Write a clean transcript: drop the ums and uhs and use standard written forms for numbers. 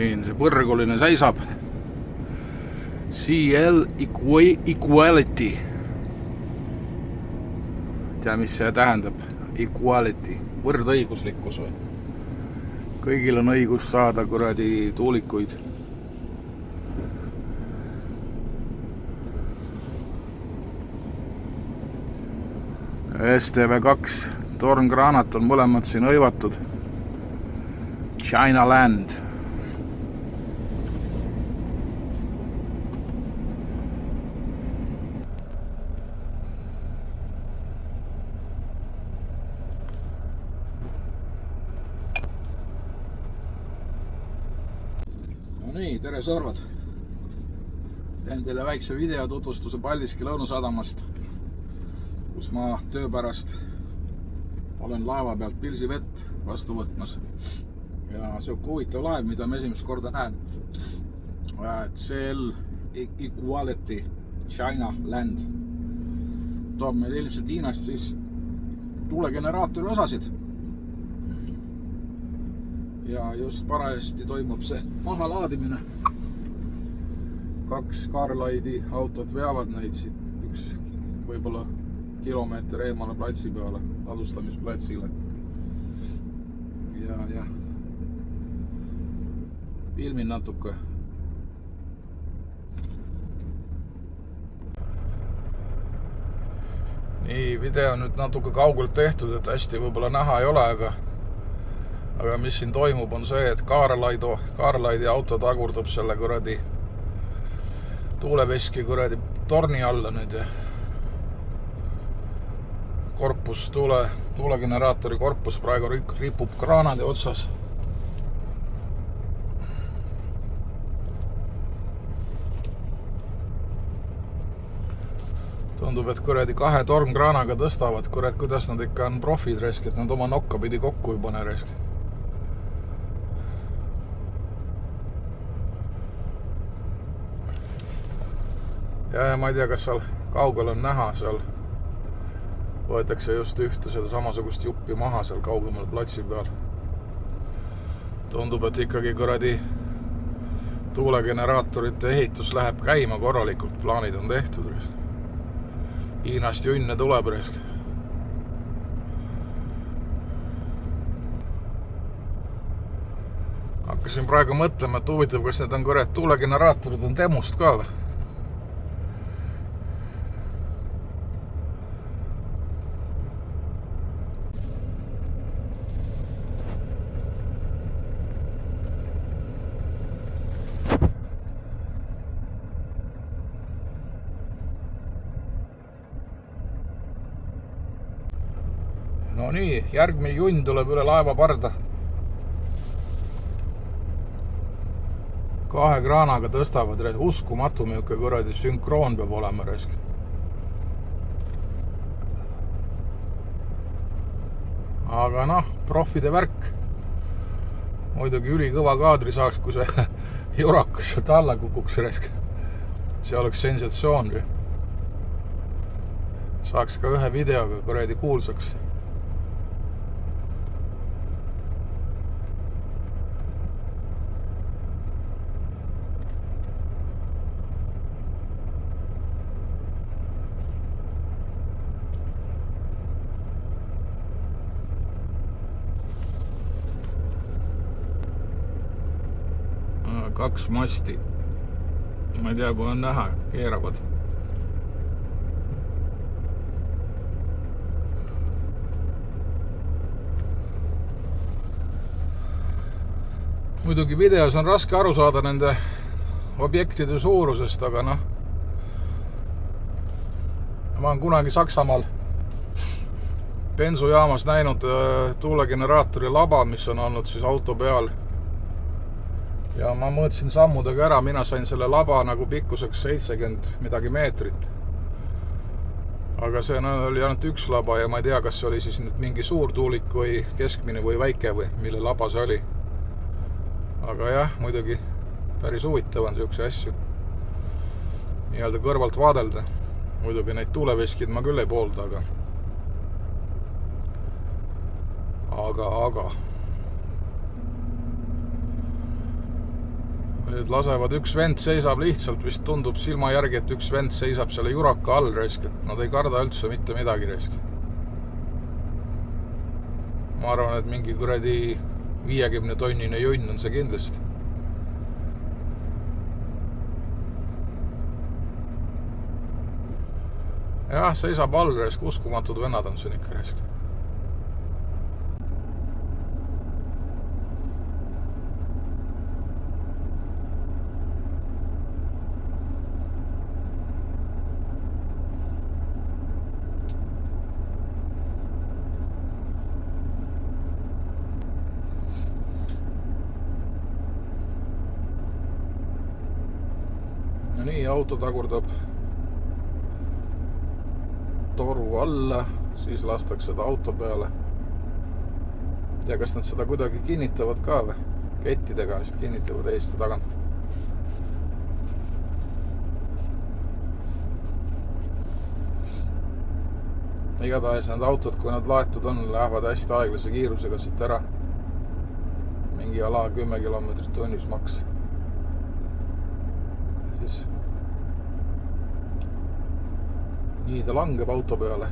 siin see põrguline seisab. CL Equality. Tea, mis see tähendab? Equality. Võrdõiguslikkus või? Kõigil on õigus saada kuradi tuulikuid. STV2 torngranat on mõlemad siin hõivatud. China Land. No nii, tere sõbrad. Teen teile väikse video tutvustuse Paldiski Lõunasadamast, kus ma töö pärast olen laeva pealt Pilsi vett vastu võtmas. Ja see on huvitav laev, mida ma esimest korda näen. CL Equality China Land toob meil ilmselt Hiinast siis tuulegeneraatori osasid. Ja just parajasti toimub see mahalaadimine. 2 Carlide'i autot veavad neid siit üks võib-olla kilomeeter eemale platsi peale, ladustamisplatsile. Ja filmin natuke. Nii, video on nüüd natuke kaugelt tehtud, et hästi võib-olla näha ei ole, aga mis siin toimub on see, et Carlide'i auto tagurdab selle kuradi tuuleveski kuradi torni alla nüüd ja korpus, tuulegeneraatori korpus praegu ripub kraanade otsas. Tundub, et kuradi 2 tormkraanaga tõstavad, kurat, kuidas nad ikka on profid resk, et nad oma nokka pidi kokku ei pane resk. Ja ma ei tea, kas seal kaugel on näha, seal võetakse just ühte seda samasugust juppi maha seal kaugemal platsi peal. Tundub, et ikkagi kuradi tuulegeneraatorite ehitus läheb käima korralikult, plaanid on tehtud. Hiinast junne tuleb resk. Hakkasin praegu mõtlema, et huvitav, kas need on kurat tuulegeneraatorid on temust ka või? No nii, järgmine junn tuleb üle laeva parda. 2 kraanaga tõstavad, uskumatu milline kuradi sünkroon peab olema resk. Aga noh, profide värk. Muidugi ülikõva kaadri saaks, kui see jurakus sealt alla kukuks resk. See oleks sensatsioon. Saaks ka ühe videoga kuradi kuulsaks. Kaks masti. Ma ei tea, kui on näha, keeravad. Muidugi videos on raske aru saada nende objektide suurusest, aga noh. Ma olen kunagi Saksamaal bensujaamas näinud tuulegeneraatori laba, mis on olnud siis auto peal. Ja ma mõõtsin sammudega ära, mina sain selle laba nagu pikkuseks 70 midagi meetrit. Aga see oli ainult üks laba ja ma ei tea, kas see oli siis mingi suur tuulik või keskmine või väike või mille laba see oli. Aga jah, muidugi päris huvitav on siukse asju nii-öelda kõrvalt vaadelda. Muidugi neid tuuleveskid ma küll ei poolda, aga Need lasevad, üks vend seisab lihtsalt, vist tundub silma järgi, et üks vend seisab selle juraka all raisk, et nad ei karda üldse mitte midagi raisk. Ma arvan, et mingi kuradi 50-tonnine junn on see kindlasti. Jah, seisab all raisk, uskumatud vennad on siin ikka raisk. Ja nii, auto tagurdab toru alla, siis lastakse seda auto peale. Ja kas nad seda kuidagi kinnitavad ka või? Kettidega vist kinnitavad eest ja tagant. Igatahes need autod, kui nad laetud on, lähevad hästi aeglase kiirusega siit ära. Mingi ala 10 kilomeetrit tunnis maks. Siis nii ta langeb auto peale.